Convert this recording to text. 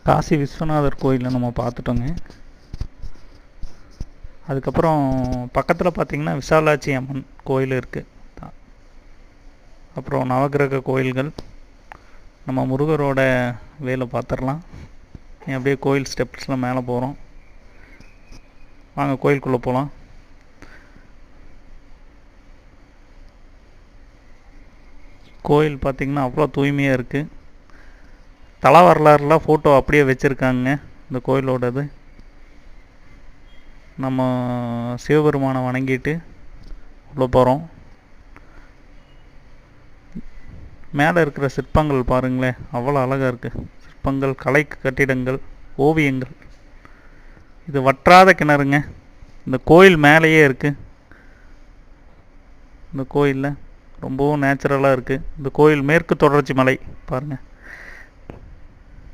காசி விஸ்வநாதர் கோயிலை நம்ம பார்த்துட்டோங்க. அதுக்கப்புறம் பக்கத்தில் பார்த்திங்கன்னா விசாலாட்சி அம்மன் கோயில் இருக்குது. அப்புறம் நவகிரக கோயில்கள், நம்ம முருகரோட வேலை பார்த்துடலாம். அப்படியே கோயில் ஸ்டெப்ஸில் மேலே போகிறோம். வாங்க கோயிலுக்குள்ளே போகலாம். கோயில் பார்த்திங்கன்னா அவ்வளோ தூய்மையாக இருக்குது. தல வரலாறுலாம் ஃபோட்டோ அப்படியே வச்சுருக்காங்க இந்த கோயிலோடது. நம்ம சிவபெருமானை வணங்கிட்டு உள்ளே போகிறோம். மேலே இருக்கிற சிற்பங்கள் பாருங்களேன், அவ்வளோ அழகாக இருக்குது. சிற்பங்கள், கலை கட்டிடங்கள், ஓவியங்கள். இது வற்றாத கிணறுங்க. இந்த கோயில் மேலேயே இருக்குது. இந்த கோயிலில் ரொம்பவும் நேச்சுரலாக இருக்குது. இந்த கோயில் மேற்கு தொடர்ச்சி மலை பாருங்கள்.